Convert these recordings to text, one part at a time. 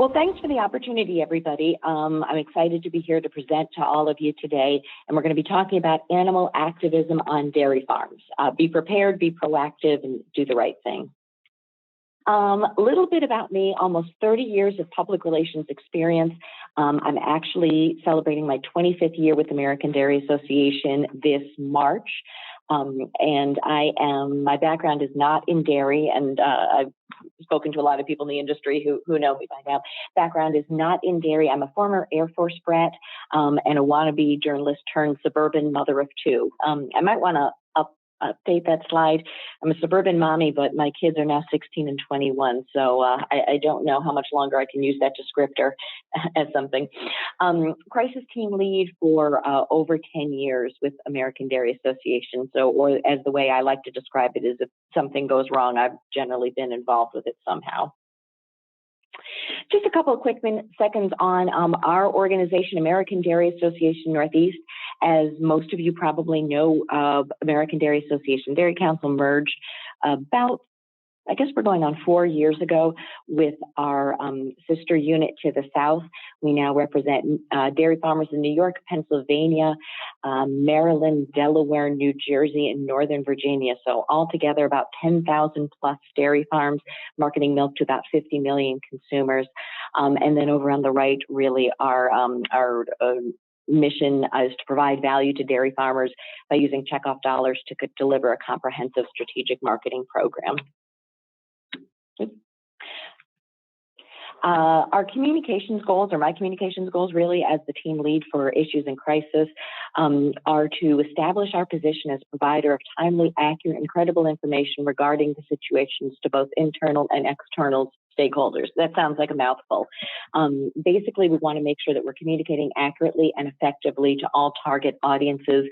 Well, thanks for the opportunity, everybody. I'm excited to be here to present to all of you today, and we're going to be talking about animal activism on dairy farms. Be prepared, be proactive, and do the right thing. A little bit about me, almost 30 years of public relations experience. I'm actually celebrating my 25th year with the American Dairy Association this March. And my background is not in dairy, and I've spoken to a lot of people in the industry who know me by now. Background is not in dairy. I'm a former Air Force brat and a wannabe journalist turned suburban mother of two. I might want to update that slide. I'm a suburban mommy, but my kids are now 16 and 21, so I don't know how much longer I can use that descriptor as something. Crisis team lead for over 10 years with American Dairy Association. So, or as the way I like to describe it is, if something goes wrong, I've generally been involved with it somehow. Just a couple of quick seconds on our organization, American Dairy Association Northeast. As most of you probably know, American Dairy Association Dairy Council merged about, I guess we're going on 4 years ago with our sister unit to the south. We now represent dairy farmers in New York, Pennsylvania, Maryland, Delaware, New Jersey, and Northern Virginia. So altogether about 10,000 plus dairy farms marketing milk to about 50 million consumers. And then over on the right, really our mission is to provide value to dairy farmers by using checkoff dollars to deliver a comprehensive strategic marketing program. Our communications goals, or my communications goals really as the team lead for issues in crisis, are to establish our position as a provider of timely, accurate, and credible information regarding the situations to both internal and external stakeholders. That sounds like a mouthful. Basically, we want to make sure that we're communicating accurately and effectively to all target audiences.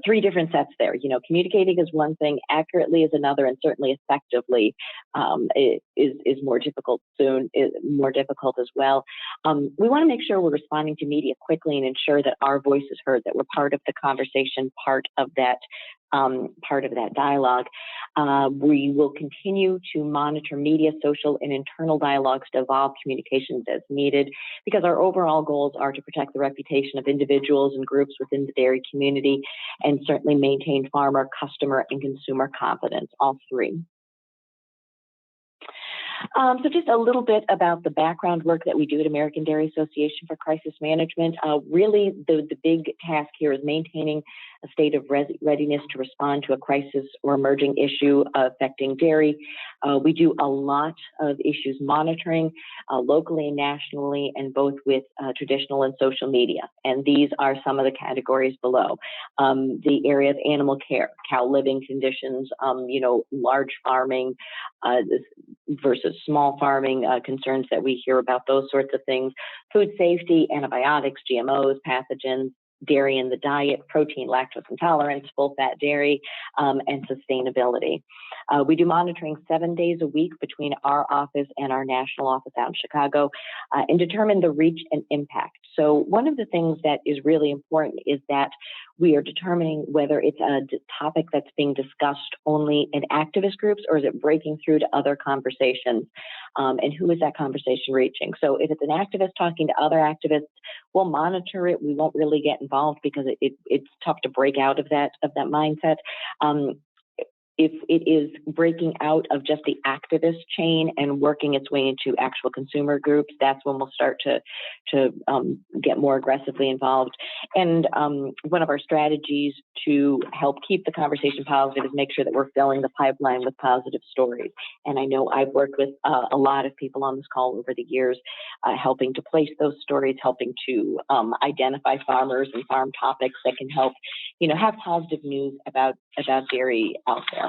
Three different sets there. You know, communicating is one thing, accurately is another, and certainly effectively is more difficult as well. We want to make sure we're responding to media quickly and ensure that our voice is heard, that we're part of the conversation, part of that dialogue. We will continue to monitor media, social, and internal dialogues to evolve communications as needed, because our overall goals are to protect the reputation of individuals and groups within the dairy community and certainly maintain farmer, customer, and consumer confidence, all three. So just a little bit about the background work that we do at American Dairy Association for crisis management. Really, the big task here is maintaining a state of readiness to respond to a crisis or emerging issue affecting dairy. We do a lot of issues monitoring locally and nationally, and both with traditional and social media. And these are some of the categories below. The area of animal care, cow living conditions, large farming versus small farming concerns that we hear about, those sorts of things, food safety, antibiotics, GMOs, pathogens, dairy in the diet, protein, lactose intolerance, full-fat dairy, and sustainability. We do monitoring 7 days a week between our office and our national office out in Chicago and determine the reach and impact. So one of the things that is really important is that we are determining whether it's a topic that's being discussed only in activist groups, or is it breaking through to other conversations, and who is that conversation reaching? So if it's an activist talking to other activists, we'll monitor it. We won't really get involved because it's tough to break out of that mindset. If it is breaking out of just the activist chain and working its way into actual consumer groups, that's when we'll start to get more aggressively involved. And one of our strategies to help keep the conversation positive is make sure that we're filling the pipeline with positive stories. And I know I've worked with a lot of people on this call over the years, helping to place those stories, helping to identify farmers and farm topics that can help, have positive news about dairy out there.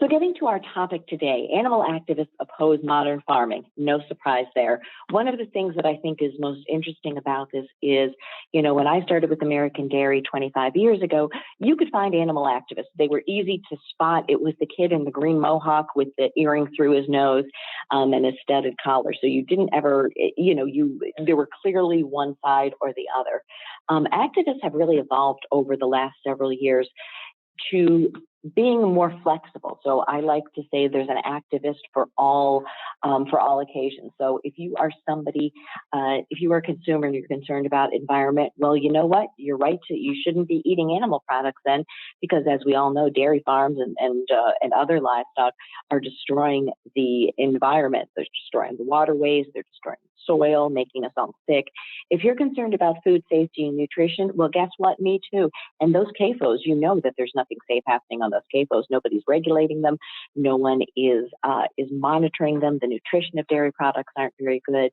So getting to our topic today, animal activists oppose modern farming. No surprise there. One of the things that I think is most interesting about this is, when I started with American Dairy 25 years ago, you could find animal activists. They were easy to spot. It was the kid in the green mohawk with the earring through his nose and a studded collar. So you didn't ever, there were clearly one side or the other. Activists have really evolved over the last several years to being more flexible. So I like to say there's an activist for all occasions. So if you are somebody, if you are a consumer and you're concerned about environment, well, you know what? You're right. You shouldn't be eating animal products then, because as we all know, dairy farms and other livestock are destroying the environment. They're destroying the waterways. They're destroying the soil, making us all sick. If you're concerned about food safety and nutrition, well, guess what? Me too. And those CAFOs, you know that there's nothing safe happening on those CAFOs. Nobody's regulating them. No one is monitoring them. The nutrition of dairy products aren't very good.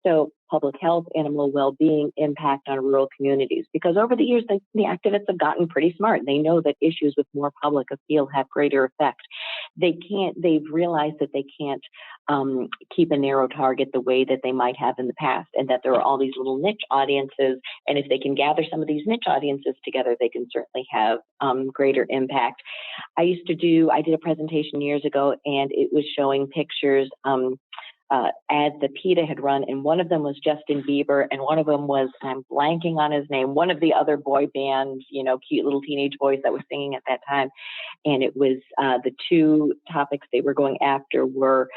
So public health, animal well-being, impact on rural communities. Because over the years, the activists have gotten pretty smart. They know that issues with more public appeal have greater effect. They've realized that they can't keep a narrow target the way that they might have in the past, and that there are all these little niche audiences. And if they can gather some of these niche audiences together, they can certainly have greater impact. I did a presentation years ago, and it was showing pictures, ads that PETA had run, and one of them was Justin Bieber, and one of them was, I'm blanking on his name, one of the other boy bands, cute little teenage boys that was singing at that time. And it was the two topics they were going after were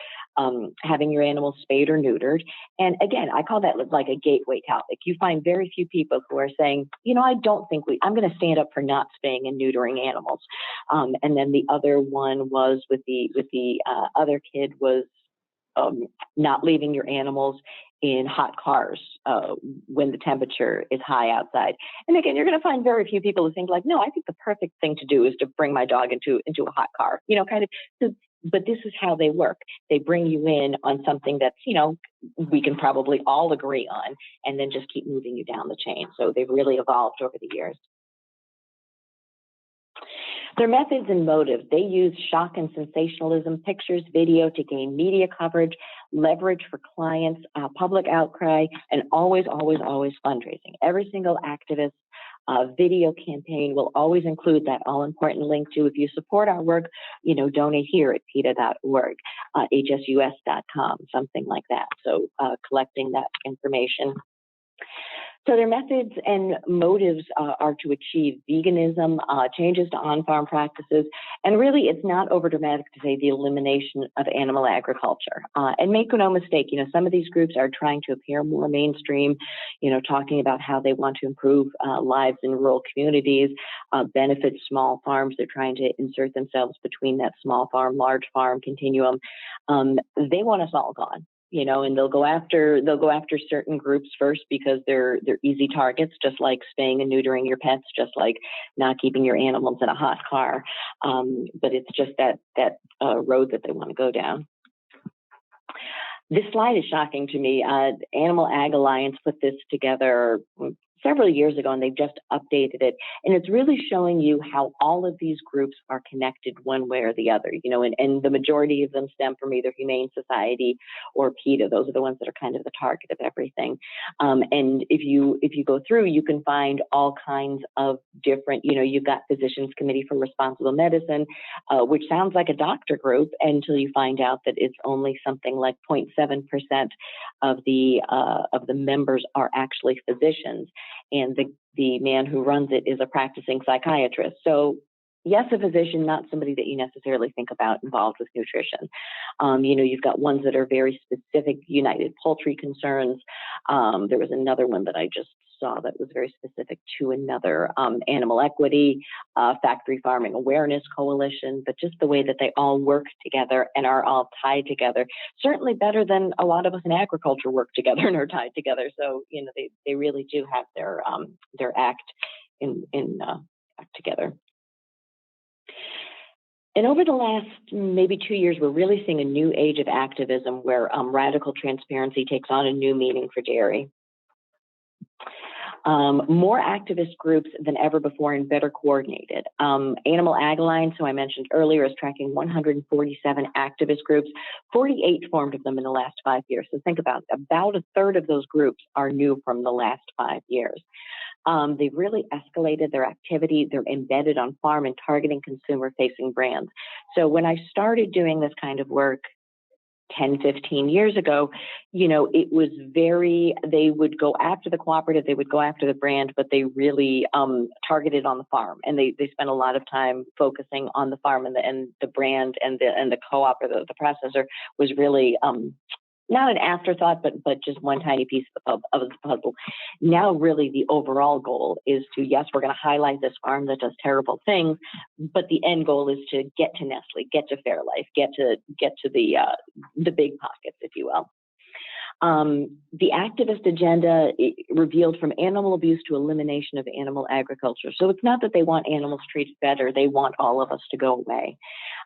having your animals spayed or neutered. And again, I call that like a gateway topic. You find very few people who are saying, I don't think I'm going to stand up for not spaying and neutering animals. And then the other one was with the other kid was not leaving your animals in hot cars when the temperature is high outside. And again, you're going to find very few people who think like, no, I think the perfect thing to do is to bring my dog into a hot car, but this is how they work. They bring you in on something that's, we can probably all agree on, and then just keep moving you down the chain. So they've really evolved over the years. Their methods and motives, they use shock and sensationalism, pictures, video to gain media coverage, leverage for clients, public outcry, and always, always, always fundraising. Every single activist video campaign will always include that all-important link to, if you support our work, donate here at PETA.org, hsus.com, something like that. So collecting that information. So their methods and motives are to achieve veganism, changes to on-farm practices, and really it's not overdramatic to say the elimination of animal agriculture. And make no mistake, some of these groups are trying to appear more mainstream, talking about how they want to improve lives in rural communities, benefit small farms. They're trying to insert themselves between that small farm, large farm continuum. They want us all gone. And they'll go after certain groups first because they're easy targets, just like spaying and neutering your pets, just like not keeping your animals in a hot car. But it's just that road that they want to go down. This slide is shocking to me. Animal Ag Alliance put this together several years ago, and they've just updated it. And it's really showing you how all of these groups are connected one way or the other, and the majority of them stem from either Humane Society or PETA. Those are the ones that are kind of the target of everything. And if you go through, you can find all kinds of different, you've got Physicians Committee for Responsible Medicine, which sounds like a doctor group until you find out that it's only something like 0.7% of the members are actually physicians. And the man who runs it is a practicing psychiatrist. So yes, a physician, not somebody that you necessarily think about involved with nutrition. You've got ones that are very specific, United Poultry Concerns. There was another one that I just saw that was very specific to another animal equity, Factory Farming Awareness Coalition, but just the way that they all work together and are all tied together, certainly better than a lot of us in agriculture work together and are tied together. So, they really do have their act together. And over the last maybe 2 years, we're really seeing a new age of activism where radical transparency takes on a new meaning for dairy. More activist groups than ever before and better coordinated. Animal Ag Alliance, who I mentioned earlier, is tracking 147 activist groups, 48 formed of them in the last 5 years. So think about a third of those groups are new from the last 5 years. They've really escalated their activity. They're embedded on farm and targeting consumer-facing brands. So when I started doing this kind of work 10, 15 years ago, it was they would go after the cooperative, they would go after the brand, but they really targeted on the farm. And they spent a lot of time focusing on the farm, and the brand and the co-op or the processor was really not an afterthought, but just one tiny piece of the puzzle. Now, really, the overall goal is to, yes, we're going to highlight this farm that does terrible things, but the end goal is to get to Nestle, get to Fairlife, get to the big pockets, if you will. The activist agenda revealed from animal abuse to elimination of animal agriculture. So it's not that they want animals treated better; they want all of us to go away,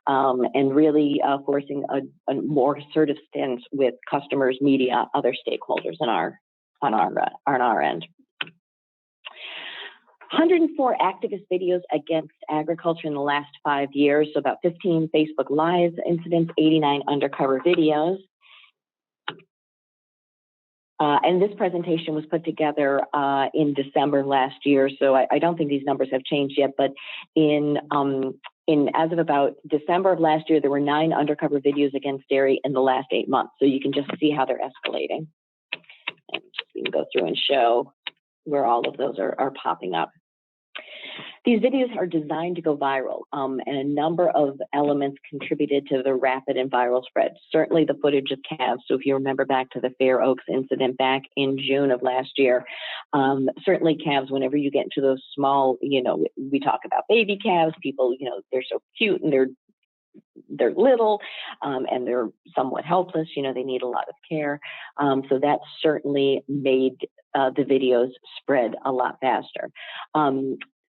and really forcing a more assertive stance with customers, media, other stakeholders on our end. 104 activist videos against agriculture in the last 5 years. So about 15 Facebook Live incidents, 89 undercover videos. And this presentation was put together in December last year, so I don't think these numbers have changed yet. But as of about December of last year, there were 9 undercover videos against dairy in the last 8 months. So you can just see how they're escalating. And we can go through and show where all of those are popping up. These videos are designed to go viral, and a number of elements contributed to the rapid and viral spread. Certainly the footage of calves. So if you remember back to the Fair Oaks incident back in June of last year, certainly calves, whenever you get into those small, we talk about baby calves, people, they're so cute and they're little, and they're somewhat helpless, they need a lot of care. So that certainly made the videos spread a lot faster.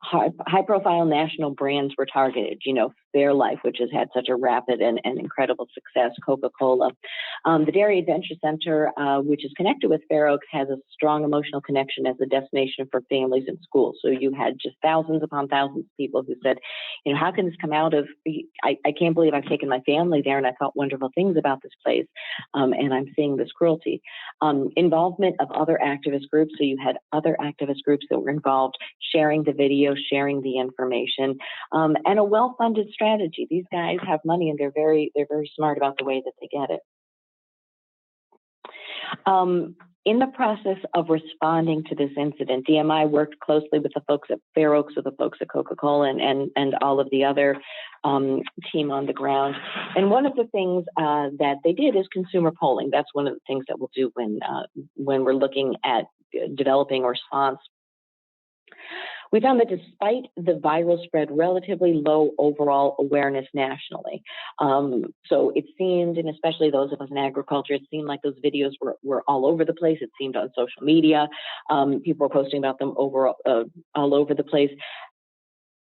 High-profile national brands were targeted, Fairlife, which has had such a rapid and incredible success, Coca-Cola. The Dairy Adventure Center, which is connected with Fair Oaks, has a strong emotional connection as a destination for families and schools. So you had just thousands upon thousands of people who said, how can this come out of, I can't believe I've taken my family there and I thought wonderful things about this place, and I'm seeing this cruelty. Involvement of other activist groups. So you had other activist groups that were involved, sharing the video, sharing the information, and a well-funded strategy. These guys have money and they're very smart about the way that they get it. In the process of responding to this incident, DMI worked closely with the folks at Fair Oaks, with the folks at Coca-Cola, and all of the other team on the ground. And one of the things that they did is consumer polling. That's one of the things that we'll do when we're looking at developing a response. We found that despite the viral spread, relatively low overall awareness nationally. So it seemed, and especially those of us in agriculture, it seemed like those videos were all over the place. It seemed on social media. People were posting about them all over the place.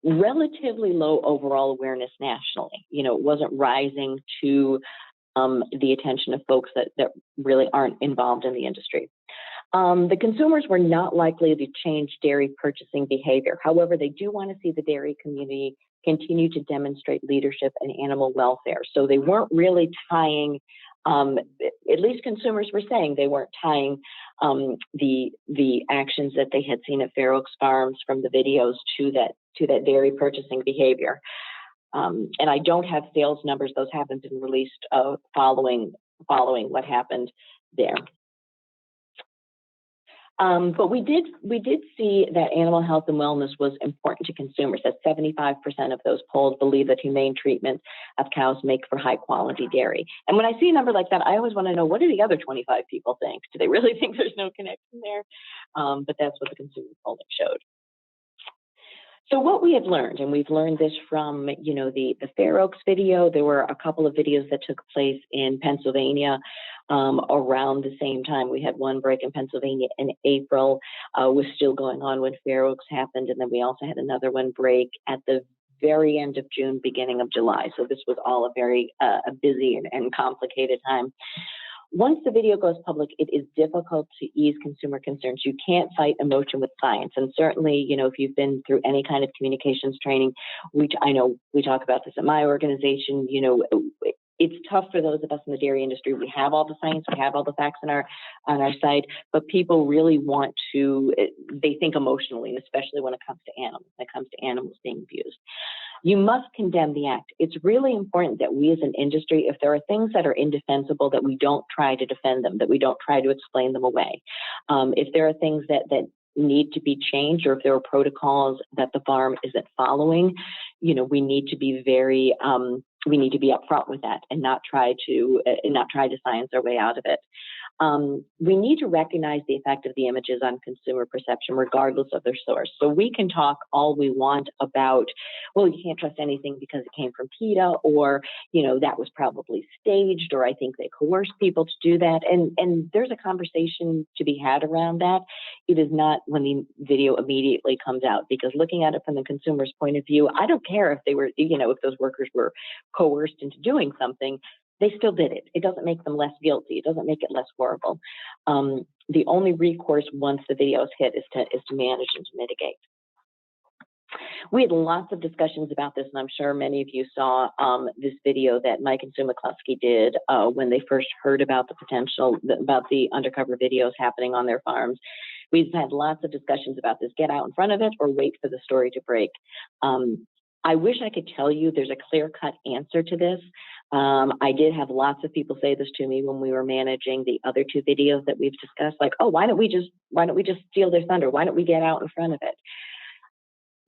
Relatively low overall awareness nationally. It wasn't rising to the attention of folks that really aren't involved in the industry. The consumers were not likely to change dairy purchasing behavior. However, they do want to see the dairy community continue to demonstrate leadership and animal welfare. So they weren't really tying, at least consumers were saying they weren't tying the actions that they had seen at Fair Oaks Farms from the videos to that dairy purchasing behavior. And I don't have sales numbers; those haven't been released following what happened there. But we did see that animal health and wellness was important to consumers, that 75% of those polled believe that humane treatment of cows make for high quality dairy. And when I see a number like that, I always want to know, what do the other 25 people think? Do they really think there's no connection there? But that's what the consumer polling showed. So what we have learned, and we've learned this from, the Fair Oaks video. There were a couple of videos that took place in Pennsylvania around the same time. We had one break in Pennsylvania in April, was still going on when Fair Oaks happened, and then we also had another one break at the very end of June, beginning of July. So this was all a very busy and complicated time. Once the video goes public, it is difficult to ease consumer concerns. You can't fight emotion with science. And certainly, if you've been through any kind of communications training, which I know we talk about this at my organization, it's tough for those of us in the dairy industry. We have all the science, we have all the facts on our side, but people really want to, they think emotionally, and especially when it comes to animals, being abused. You must condemn the act. It's really important that we as an industry, if there are things that are indefensible, that we don't try to defend them, that we don't try to explain them away. If there are things that need to be changed, or if there are protocols that the farm isn't following, we need to be very, we need to be upfront with that and not try to science our way out of it. We need to recognize the effect of the images on consumer perception, regardless of their source. So we can talk all we want about, well, you can't trust anything because it came from PETA, or, that was probably staged, or I think they coerced people to do that. And there's a conversation to be had around that. It is not when the video immediately comes out, because looking at it from the consumer's point of view, I don't care if they were, if those workers were coerced into doing something. They still did it. It doesn't make them less guilty. It doesn't make it less horrible. The only recourse once the video is hit is to manage and to mitigate. We had lots of discussions about this, and I'm sure many of you saw this video that Mike and Sue McCluskey did when they first heard about the potential, about the undercover videos happening on their farms. We've had lots of discussions about this. Get out in front of it or wait for the story to break. I wish I could tell you there's a clear-cut answer to this. I did have lots of people say this to me when we were managing the other two videos that we've discussed, like, oh, why don't we just steal their thunder? Why don't we get out in front of it?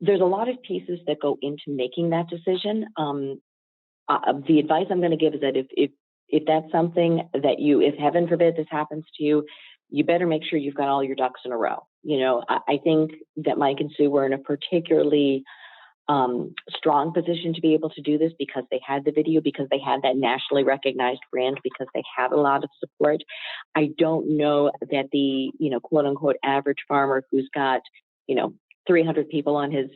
There's a lot of pieces that go into making that decision. The advice I'm going to give is that if that's something that if heaven forbid this happens to you, you better make sure you've got all your ducks in a row. I think that Mike and Sue were in a particularly strong position to be able to do this because they had the video, because they had that nationally recognized brand, because they had a lot of support. I don't know that the, quote unquote, average farmer who's got, 300 people on his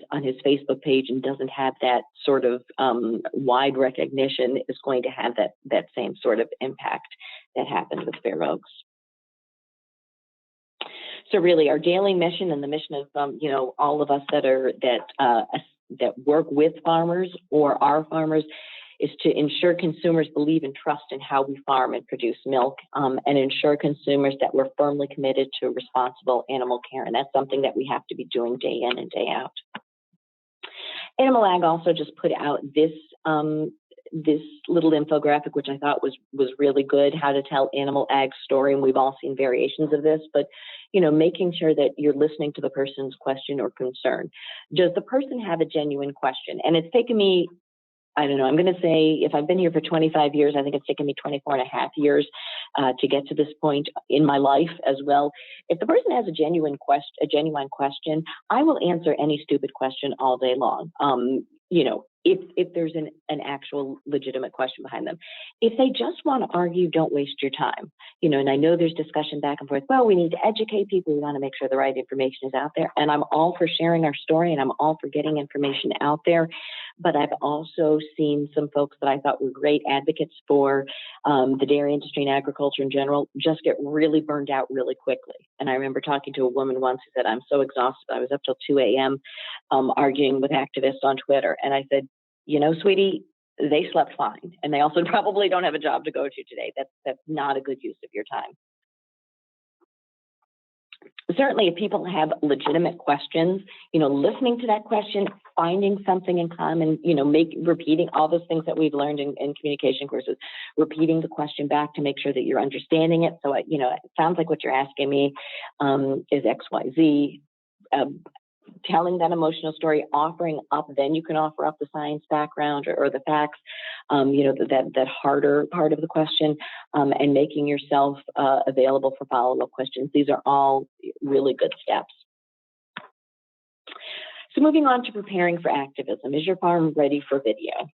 Facebook page and doesn't have that sort of wide recognition is going to have that same sort of impact that happened with Fair Oaks. So really, our daily mission and the mission of all of us that work with farmers or are farmers is to ensure consumers believe and trust in how we farm and produce milk, and ensure consumers that we're firmly committed to responsible animal care. And that's something that we have to be doing day in and day out. Animal Ag also just put out this little infographic, which I thought was really good, how to tell Animal Ag's story. And we've all seen variations of this, but making sure that you're listening to the person's question or concern. Does the person have a genuine question? And it's taken me, I don't know, I'm going to say, if I've been here for 25 years, I think it's taken me 24 and a half years to get to this point in my life as well. If the person has a genuine question, I will answer any stupid question all day long. If there's an actual legitimate question behind them. If they just want to argue, don't waste your time. And I know there's discussion back and forth. Well, we need to educate people. We want to make sure the right information is out there. And I'm all for sharing our story, and I'm all for getting information out there. But I've also seen some folks that I thought were great advocates for the dairy industry and agriculture in general just get really burned out really quickly. And I remember talking to a woman once who said, I'm so exhausted. I was up till 2 a.m. Arguing with activists on Twitter. And I said, sweetie, they slept fine. And they also probably don't have a job to go to today. That's not a good use of your time. Certainly, if people have legitimate questions, listening to that question, finding something in common, repeating all those things that we've learned in communication courses, repeating the question back to make sure that you're understanding it. So, it sounds like what you're asking me is X, Y, Z. Telling that emotional story, offering up, then you can offer up the science background or the facts, that harder part of the question, and making yourself available for follow-up questions. These are all really good steps. So moving on to preparing for activism. Is your farm ready for video?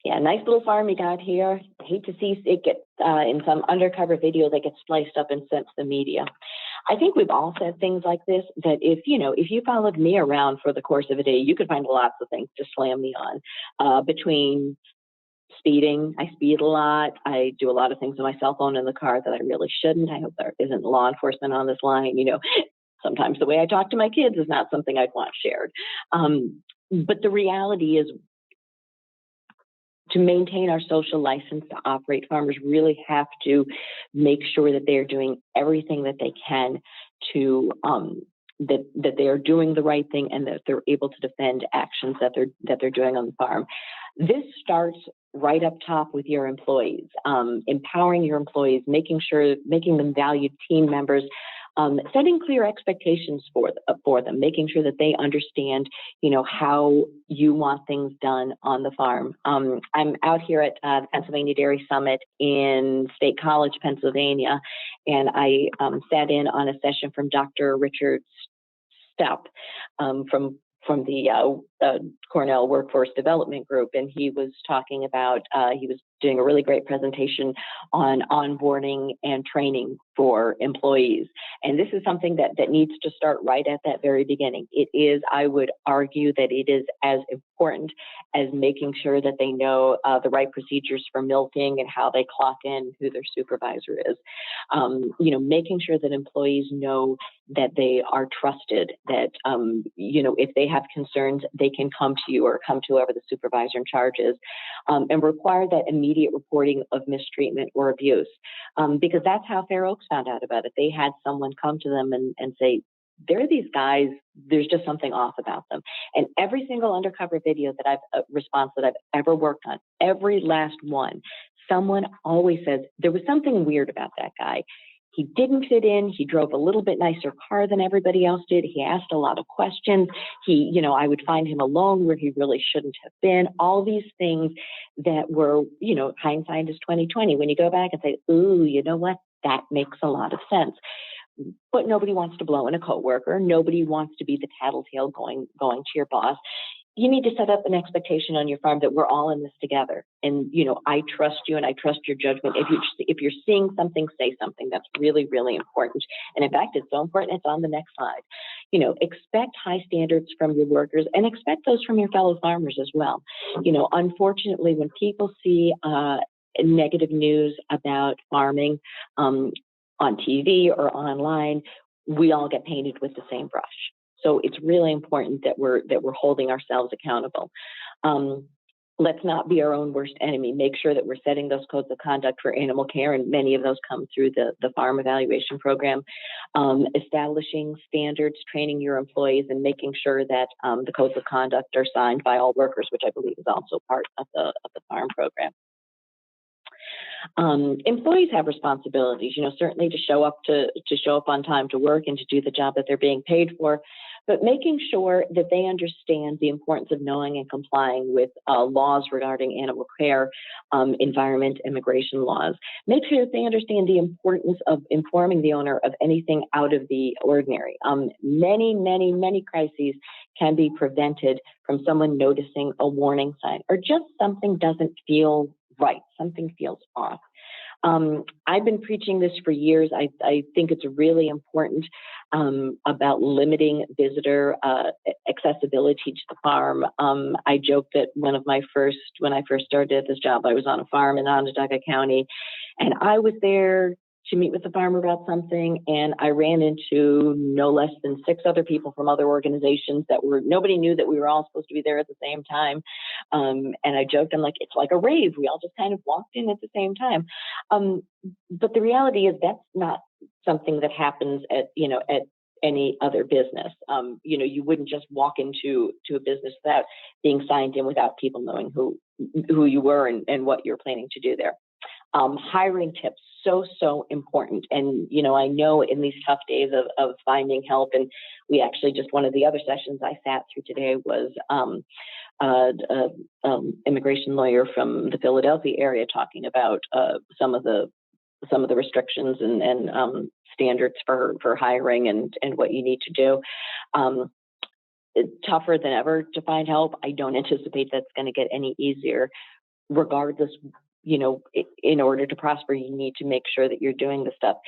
Yeah, nice little farm you got here. I hate to see it get in some undercover video that gets spliced up and sent to the media. I think we've all said things like this, that if you followed me around for the course of a day, you could find lots of things to slam me on. Between speeding, I speed a lot. I do a lot of things on my cell phone in the car that I really shouldn't. I hope there isn't law enforcement on this line. Sometimes the way I talk to my kids is not something I'd want shared. But the reality is, to maintain our social license to operate, farmers really have to make sure that they're doing everything that they can to that they are doing the right thing and that they're able to defend actions that they're doing on the farm. This starts right up top with your employees, empowering your employees, making them valued team members, setting clear expectations for them, making sure that they understand, how you want things done on the farm. I'm out here at the Pennsylvania Dairy Summit in State College, Pennsylvania, and I sat in on a session from Dr. Richard Stepp from the Cornell Workforce Development Group, and he was talking about, he was doing a really great presentation on onboarding and training for employees. And this is something that needs to start right at that very beginning. It is, I would argue that it is as important as making sure that they know the right procedures for milking and how they clock in, who their supervisor is. Making sure that employees know that they are trusted, that, if they have concerns, they can come to you or come to whoever the supervisor in charge is, and require that immediate reporting of mistreatment or abuse, because that's how Fair Oaks found out about it. They had someone come to them and say, there are these guys, there's just something off about them. And every single undercover video that response that I've ever worked on, every last one, someone always says, there was something weird about that guy. He didn't fit in. He drove a little bit nicer car than everybody else did. He asked a lot of questions. I would find him alone where he really shouldn't have been. All these things that were, hindsight is 20/20. When you go back and say, ooh, you know what? That makes a lot of sense. But nobody wants to blow in a coworker. Nobody wants to be the tattletale going to your boss. You need to set up an expectation on your farm that we're all in this together. And, I trust you and I trust your judgment. If you're seeing something, say something. That's really, really important. And in fact, it's so important, it's on the next slide. Expect high standards from your workers and expect those from your fellow farmers as well. Unfortunately, when people see negative news about farming on TV or online, we all get painted with the same brush. So it's really important that we're holding ourselves accountable. Let's not be our own worst enemy. Make sure that we're setting those codes of conduct for animal care, and many of those come through the farm evaluation program. Establishing standards, training your employees, and making sure that the codes of conduct are signed by all workers, which I believe is also part of the farm program. Employees have responsibilities, certainly to show up on time to work and to do the job that they're being paid for, but making sure that they understand the importance of knowing and complying with laws regarding animal care, environment, immigration laws. Make sure that they understand the importance of informing the owner of anything out of the ordinary. Many crises can be prevented from someone noticing a warning sign or just something doesn't feel right, something feels off. I've been preaching this for years. I think it's really important about limiting visitor accessibility to the farm. I joke that when I first started this job, I was on a farm in Onondaga County, and I was there to meet with the farmer about something, and I ran into no less than 6 other people from other organizations nobody knew that we were all supposed to be there at the same time. And I joked, I'm like, it's like a rave. We all just kind of walked in at the same time. But the reality is that's not something that happens at any other business. You wouldn't just walk into a business without being signed in, without people knowing who you were and what you're planning to do there. Hiring tips, so important. And, I know in these tough days of finding help, and we actually just, one of the other sessions I sat through today was immigration lawyer from the Philadelphia area talking about some of the restrictions and standards for hiring and what you need to do. It's tougher than ever to find help. I don't anticipate that's going to get any easier. Regardless, in order to prosper, you need to make sure that you're doing the stuff.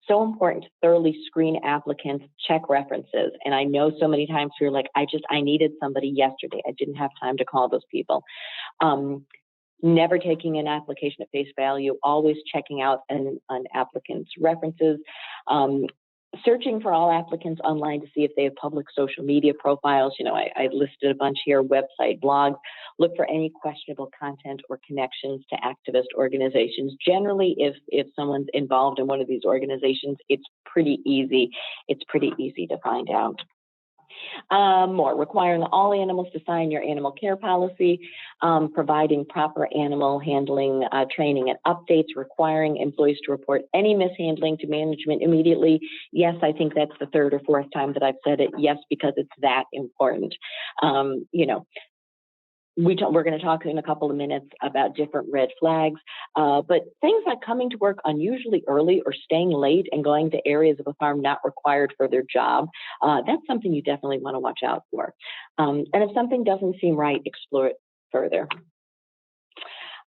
So important to thoroughly screen applicants, check references. And I know so many times you're like, I needed somebody yesterday. I didn't have time to call those people. Never taking an application at face value, always checking out an applicant's references. searching for all applicants online to see if they have public social media profiles. I listed a bunch here: website, blogs. Look for any questionable content or connections to activist organizations. Generally, if someone's involved in one of these organizations, it's pretty easy. It's pretty easy to find out. More, requiring all animals to sign your animal care policy, providing proper animal handling training and updates, requiring employees to report any mishandling to management immediately. Yes, I think that's the third or fourth time that I've said it. Yes, because it's that important. We're going to talk in a couple of minutes about different red flags, but things like coming to work unusually early or staying late and going to areas of a farm not required for their job, that's something you definitely want to watch out for. And if something doesn't seem right, explore it further.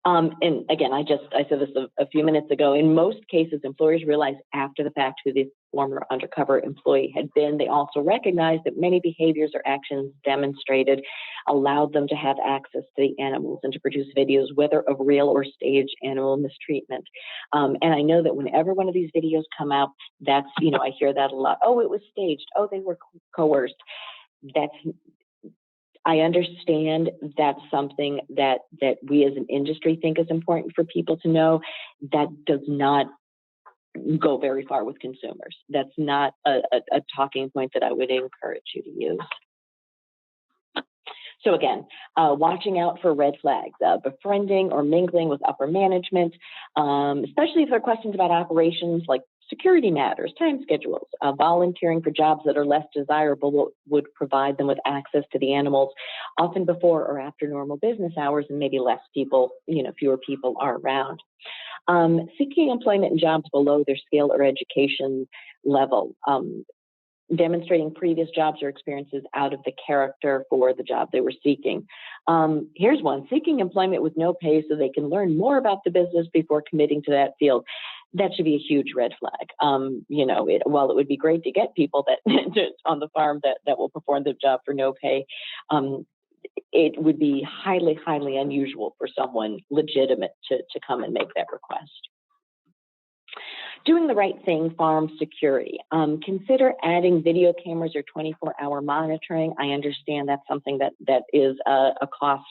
And again, I said this a few minutes ago. In most cases, employers realize after the fact who the former undercover employee had been. They also recognize that many behaviors or actions demonstrated allowed them to have access to the animals and to produce videos, whether of real or staged animal mistreatment. And I know that whenever one of these videos come out, that's, I hear that a lot. Oh, it was staged. Oh, they were coerced. I understand that's something that we as an industry think is important for people to know. That does not go very far with consumers. That's not a talking point that I would encourage you to use. So again, watching out for red flags, befriending or mingling with upper management, especially if there are questions about operations like security matters, time schedules, volunteering for jobs that are less desirable would provide them with access to the animals, often before or after normal business hours, and maybe less people, fewer people are around. Seeking employment in jobs below their skill or education level, demonstrating previous jobs or experiences out of the character for the job they were seeking. Here's one: seeking employment with no pay so they can learn more about the business before committing to that field. That should be a huge red flag. While it would be great to get people that on the farm that will perform the job for no pay, it would be highly, highly unusual for someone legitimate to come and make that request. Doing the right thing, farm security. Consider adding video cameras or 24-hour monitoring. I understand that's something that is a cost,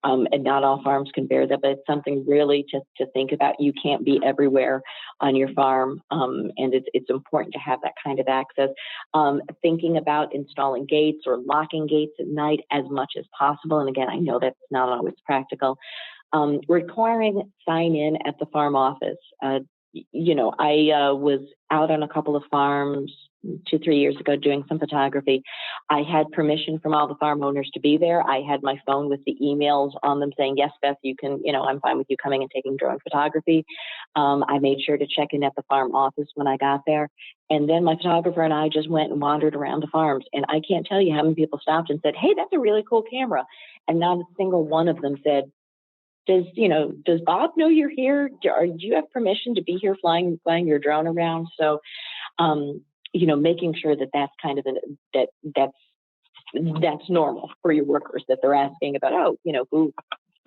and not all farms can bear that, but it's something really to think about. You can't be everywhere on your farm, and it's important to have that kind of access. Thinking about installing gates or locking gates at night as much as possible. And again, I know that's not always practical. Requiring sign-in at the farm office. I was out on a couple of farms 2-3 years ago doing some photography. I had permission from all the farm owners to be there. I had my phone with the emails on them saying, yes, Beth, you can, I'm fine with you coming and taking drone photography. I made sure to check in at the farm office when I got there. And then my photographer and I just went and wandered around the farms. And I can't tell you how many people stopped and said, hey, that's a really cool camera. And not a single one of them said, does Bob know you're here? Do you have permission to be here flying your drone around? So, making sure that that's kind of that's normal for your workers, that they're asking about,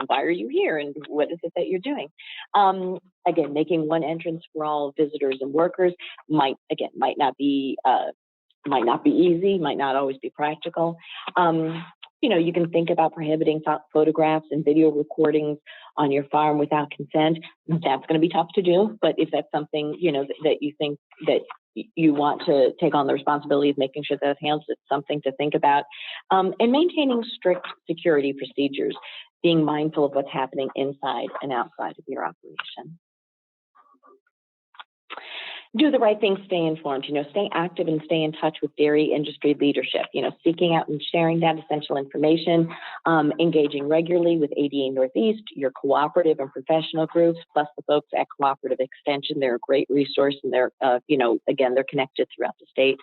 why are you here and what is it that you're doing? Again, making one entrance for all visitors and workers might not be easy, might not always be practical. You can think about prohibiting photographs and video recordings on your farm without consent. That's going to be tough to do, but if that's something, that you think that you want to take on the responsibility of making sure that it handles, it's something to think about. And maintaining strict security procedures, being mindful of what's happening inside and outside of your operation. Do the right thing, stay informed, stay active and stay in touch with dairy industry leadership, seeking out and sharing that essential information, engaging regularly with ADA Northeast, your cooperative and professional groups, plus the folks at Cooperative Extension. They're a great resource, and they're, again, they're connected throughout the state.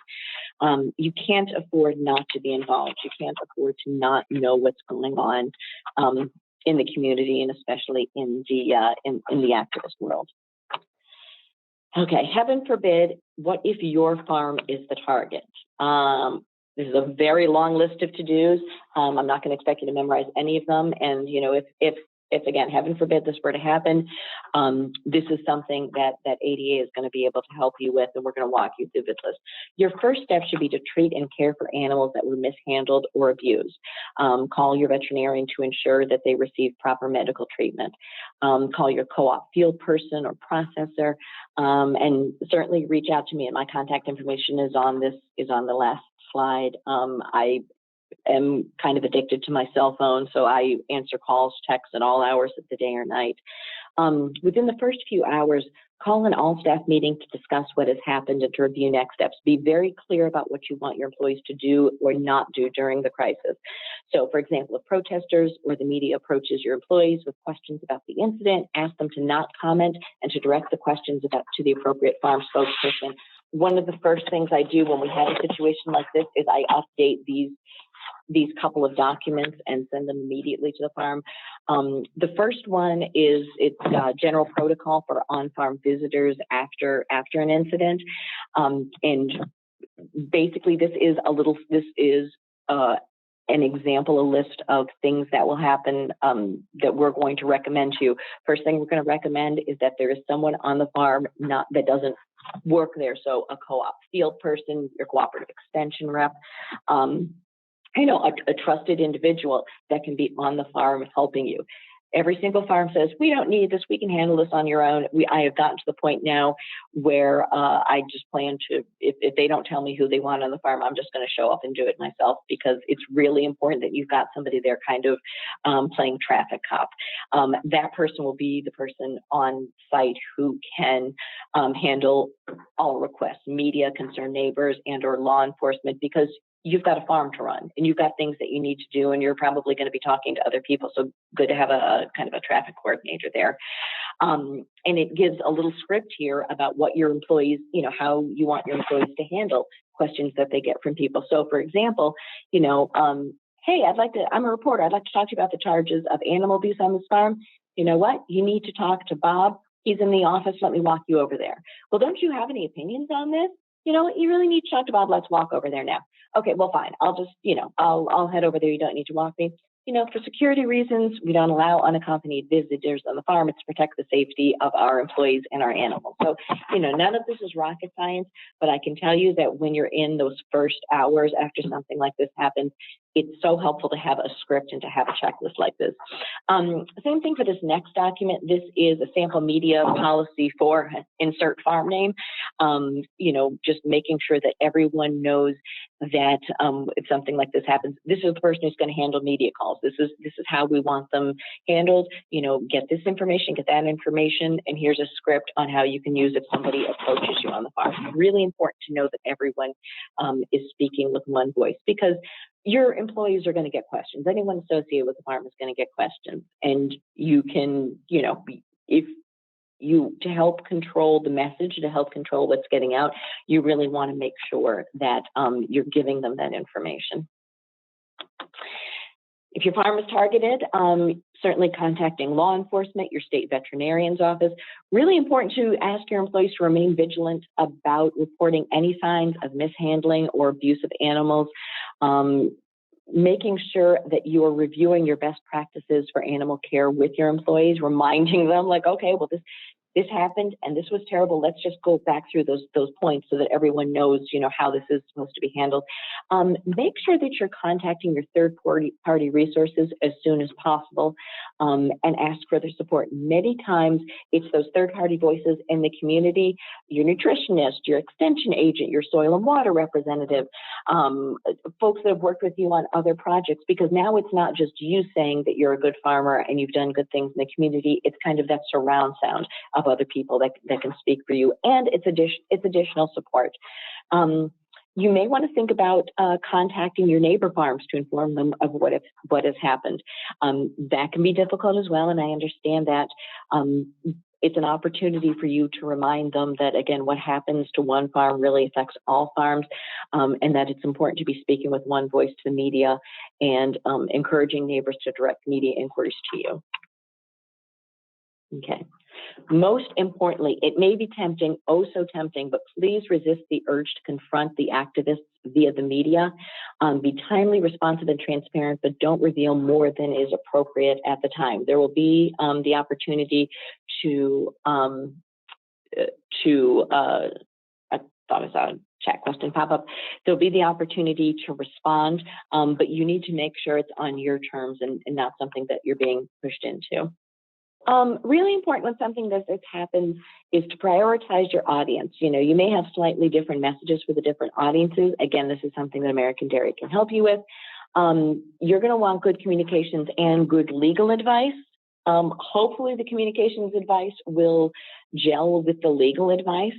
You can't afford not to be involved. You can't afford to not know what's going on in the community, and especially in the activist world. Okay, heaven forbid, what if your farm is the target? This is a very long list of to-dos. I'm not going to expect you to memorize any of them. And, if if again, heaven forbid this were to happen, this is something that ADA is going to be able to help you with, and we're going to walk you through this list. Your first step should be to treat and care for animals that were mishandled or abused. Call your veterinarian to ensure that they receive proper medical treatment. Call your co-op field person or processor, and certainly reach out to me. And my contact information is on the last slide. I am kind of addicted to my cell phone, so I answer calls, texts at all hours of the day or night. Within the first few hours, call an all-staff meeting to discuss what has happened and to review next steps. Be very clear about what you want your employees to do or not do during the crisis. So, for example, if protesters or the media approaches your employees with questions about the incident, ask them to not comment and to direct the questions to the appropriate farm spokesperson. One of the first things I do when we have a situation like this is I update these couple of documents and send them immediately to the farm. The first one is it's general protocol for on-farm visitors after an incident, and basically this is an example, a list of things that will happen that we're going to recommend to you. First thing we're going to recommend is that there is someone on the farm that doesn't work there, so a co-op field person, your cooperative extension rep. A trusted individual that can be on the farm helping you. Every single farm says, we don't need this, we can handle this on your own. I have gotten to the point now where I just plan to, if they don't tell me who they want on the farm, I'm just going to show up and do it myself, because it's really important that you've got somebody there kind of playing traffic cop. That person will be the person on site who can handle all requests, media, concerned neighbors, and or law enforcement, because you've got a farm to run and you've got things that you need to do, and you're probably going to be talking to other people. So good to have a kind of a traffic coordinator there. And it gives a little script here about what your employees, how you want your employees to handle questions that they get from people. So for example, hey, I'm a reporter. I'd like to talk to you about the charges of animal abuse on this farm. You know what? You need to talk to Bob. He's in the office. Let me walk you over there. Well, don't you have any opinions on this? You know what? You really need to talk to Bob. Let's walk over there now. Okay, well, fine. I'll just, I'll head over there. You don't need to walk me. For security reasons, we don't allow unaccompanied visitors on the farm. It's to protect the safety of our employees and our animals. So, none of this is rocket science, but I can tell you that when you're in those first hours after something like this happens, it's so helpful to have a script and to have a checklist like this. Same thing for this next document. This is a sample media policy for insert farm name. Just making sure that everyone knows that if something like this happens, this is the person who's going to handle media calls. This is how we want them handled. Get this information, get that information, and here's a script on how you can use if somebody approaches you on the farm. It's really important to know that everyone is speaking with one voice, because your employees are going to get questions. Anyone associated with the farm is going to get questions, and you can, to help control the message, to help control what's getting out, you really want to make sure that you're giving them that information. If your farm is targeted, certainly contacting law enforcement, your state veterinarian's office. Really important to ask your employees to remain vigilant about reporting any signs of mishandling or abuse of animals. Making sure that you are reviewing your best practices for animal care with your employees, reminding them okay, well, this happened and this was terrible. Let's just go back through those points so that everyone knows, how this is supposed to be handled. Make sure that you're contacting your third-party resources as soon as possible, and ask for their support. Many times it's those third-party voices in the community, your nutritionist, your extension agent, your soil and water representative, folks that have worked with you on other projects, because now it's not just you saying that you're a good farmer and you've done good things in the community. It's kind of that surround sound of other people that can speak for you, and it's additional support. You may want to think about contacting your neighbor farms to inform them of what has happened. That can be difficult as well, and I understand that. It's an opportunity for you to remind them that, again, what happens to one farm really affects all farms, and that it's important to be speaking with one voice to the media and encouraging neighbors to direct media inquiries to you. Okay. Most importantly, it may be tempting, oh so tempting, but please resist the urge to confront the activists via the media. Be timely, responsive, and transparent, but don't reveal more than is appropriate at the time. There will be the opportunity to I thought I saw a chat question pop up. There'll be the opportunity to respond, but you need to make sure it's on your terms and not something that you're being pushed into. Really important when something like this happens is to prioritize your audience. You know, you may have slightly different messages for the different audiences. Again, this is something that American Dairy can help you with. You're going to want good communications and good legal advice. Hopefully the communications advice will gel with the legal advice.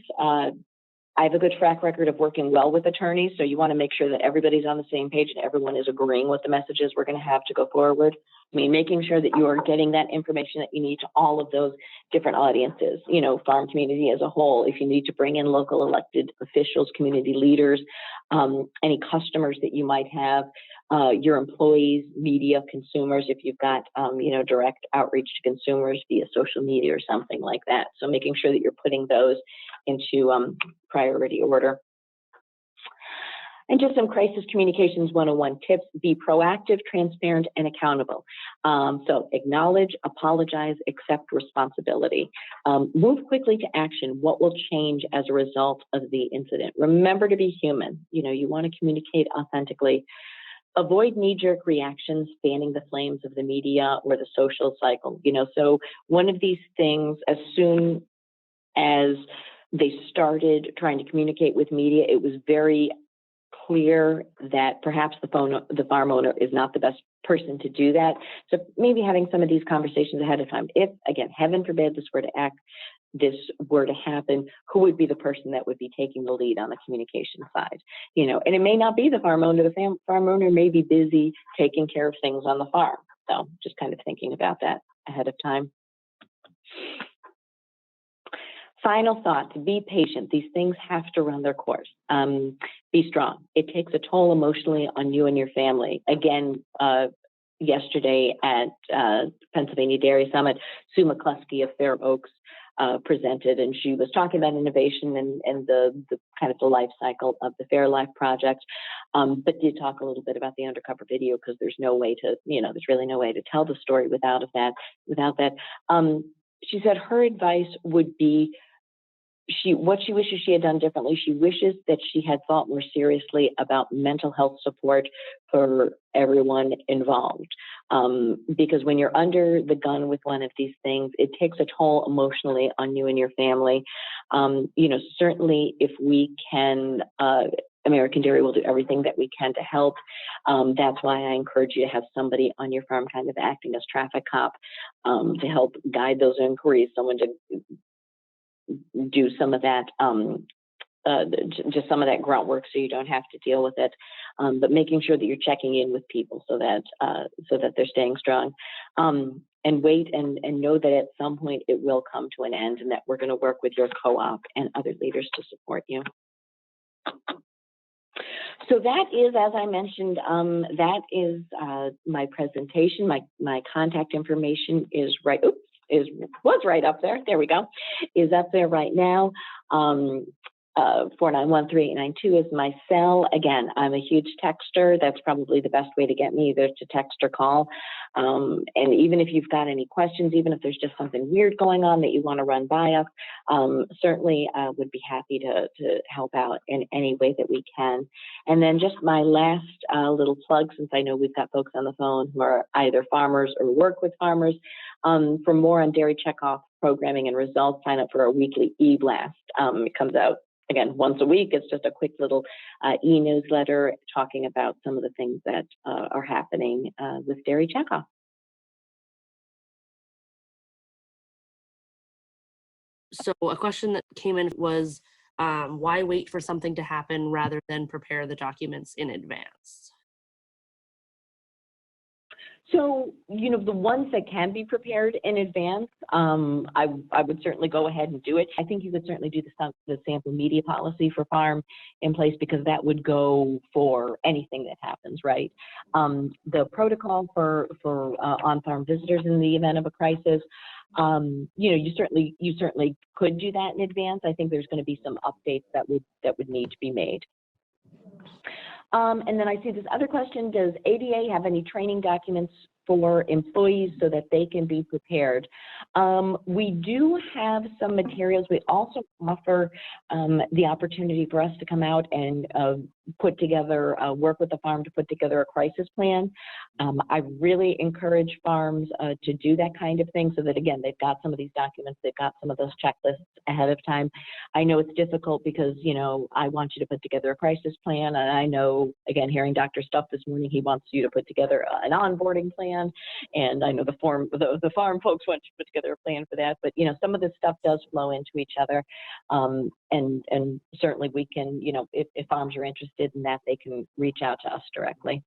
I have a good track record of working well with attorneys, so you want to make sure that everybody's on the same page and everyone is agreeing with the messages we're going to have to go forward. I mean, making sure that you are getting that information that you need to all of those different audiences, you know, farm community as a whole. If you need to bring in local elected officials, community leaders, any customers that you might have, your employees, media, consumers, if you've got, you know, direct outreach to consumers via social media or something like that. So making sure that you're putting those into priority order. And just some crisis communications 101 tips: be proactive, transparent, and accountable. So acknowledge, apologize, accept responsibility. Move quickly to action. What will change as a result of the incident? Remember to be human. You know, you want to communicate authentically. Avoid knee-jerk reactions, fanning the flames of the media or the social cycle. You know, so one of these things, as soon as they started trying to communicate with media, it was very clear that perhaps the farm owner is not the best person to do that. So maybe having some of these conversations ahead of time. If, again, heaven forbid this were to happen, who would be the person that would be taking the lead on the communication side? You know, and it may not be the farm owner. The farm owner may be busy taking care of things on the farm. So just kind of thinking about that ahead of time. Final thought: be patient. These things have to run their course. Be strong. It takes a toll emotionally on you and your family. Again, yesterday at Pennsylvania Dairy Summit, Sue McCluskey of Fair Oaks presented, and she was talking about innovation and the kind of the life cycle of the Fair Life project, but did talk a little bit about the undercover video, because there's no way to, you know, there's really no way to tell the story without that. She said her advice would be, what she wishes she had done differently. She wishes that she had thought more seriously about mental health support for everyone involved. Because when you're under the gun with one of these things, it takes a toll emotionally on you and your family. You know, certainly if we can, American Dairy will do everything that we can to help. That's why I encourage you to have somebody on your farm kind of acting as traffic cop to help guide those inquiries, someone to do some of that, just some of that grunt work, so you don't have to deal with it. But making sure that you're checking in with people so that they're staying strong. And wait and know that at some point it will come to an end, and that we're going to work with your co-op and other leaders to support you. So that is, as I mentioned, that is my presentation. My contact information is right. Oops. Was right up there. There we go. Is up there right now. 491-3892 is my cell. Again, I'm a huge texter. That's probably the best way to get me, either to text or call. And even if you've got any questions, even if there's just something weird going on that you want to run by us, certainly would be happy to help out in any way that we can. And then just my last little plug, since I know we've got folks on the phone who are either farmers or work with farmers. For more on dairy checkoff programming and results, sign up for our weekly e-blast. It comes out, again, once a week. It's just a quick little e-newsletter talking about some of the things that are happening with dairy checkoff. So a question that came in was, why wait for something to happen rather than prepare the documents in advance? So, you know, the ones that can be prepared in advance, I would certainly go ahead and do it. I think you could certainly do the sample media policy for farm in place, because that would go for anything that happens, right? The protocol for on-farm visitors in the event of a crisis, you know, you certainly could do that in advance. I think there's going to be some updates that would need to be made. And then I see this other question, does ADA have any training documents for employees so that they can be prepared? We do have some materials. We also offer the opportunity for us to come out and put together, work with the farm to put together a crisis plan. I really encourage farms to do that kind of thing so that, again, they've got some of these documents, they've got some of those checklists ahead of time. I know it's difficult because, you know, I want you to put together a crisis plan, and I know, again, hearing Dr. Stuff this morning, he wants you to put together an onboarding plan, and I know the farm folks want you to put together a plan for that, but, you know, some of this stuff does flow into each other, and certainly we can, you know, if farms are interested in that, they can reach out to us directly.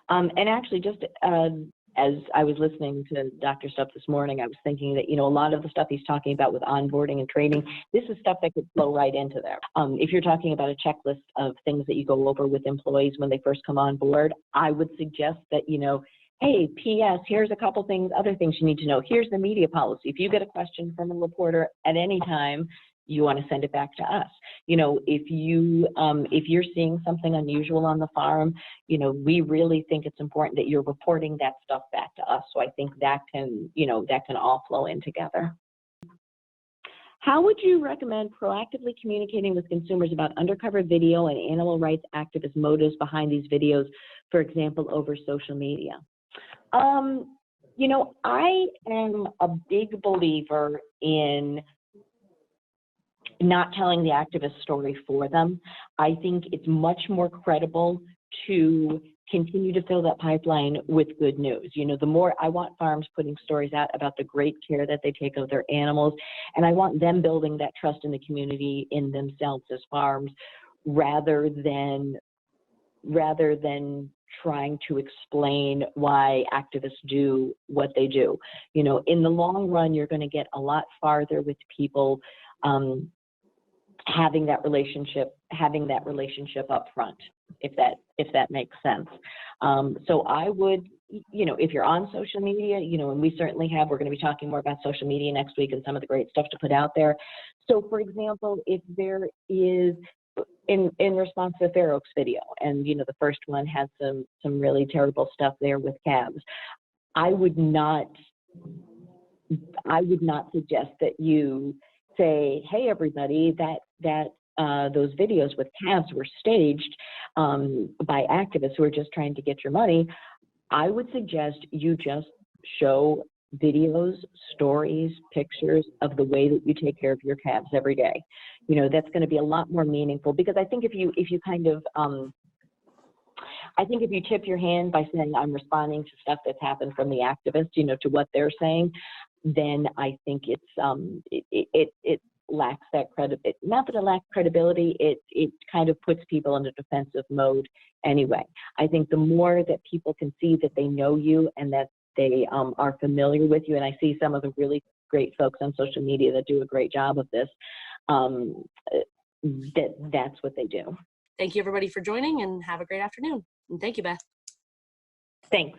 And actually, just as I was listening to Dr. Stuff this morning, I was thinking that, you know, a lot of the stuff he's talking about with onboarding and training, this is stuff that could flow right into there. If you're talking about a checklist of things that you go over with employees when they first come on board, I would suggest that, you know, hey, P.S., here's a couple things, other things you need to know. Here's the media policy. If you get a question from a reporter at any time, you want to send it back to us. You know, if you're seeing something unusual on the farm, you know, we really think it's important that you're reporting that stuff back to us. So I think that can, you know, that can all flow in together. How would you recommend proactively communicating with consumers about undercover video and animal rights activist motives behind these videos, for example, over social media? You know, I am a big believer in not telling the activist story for them. I think it's much more credible to continue to fill that pipeline with good news. You know, the more I want farms putting stories out about the great care that they take of their animals, and I want them building that trust in the community in themselves as farms, rather than trying to explain why activists do what they do. You know, in the long run, you're going to get a lot farther with people having that relationship up front, if that makes sense. So I would, you know, if you're on social media, you know, and we certainly have, we're going to be talking more about social media next week and some of the great stuff to put out there. So for example, if there is, in response to the Fair Oaks video, and, you know, the first one had some really terrible stuff there with calves, I would not suggest that you say, hey, everybody, that those videos with calves were staged by activists who are just trying to get your money. I would suggest you just show videos, stories, pictures of the way that you take care of your calves every day. You know, that's going to be a lot more meaningful, because I think if you kind of I think if you tip your hand by saying I'm responding to stuff that's happened from the activists, you know, to what they're saying, then I think it lacks that credibility. Not that it lacks credibility, it kind of puts people in a defensive mode anyway. I think the more that people can see that they know you and that they are familiar with you, and I see some of the really great folks on social media that do a great job of this, that's what they do. Thank you, everybody, for joining, and have a great afternoon. And thank you, Beth. Thanks.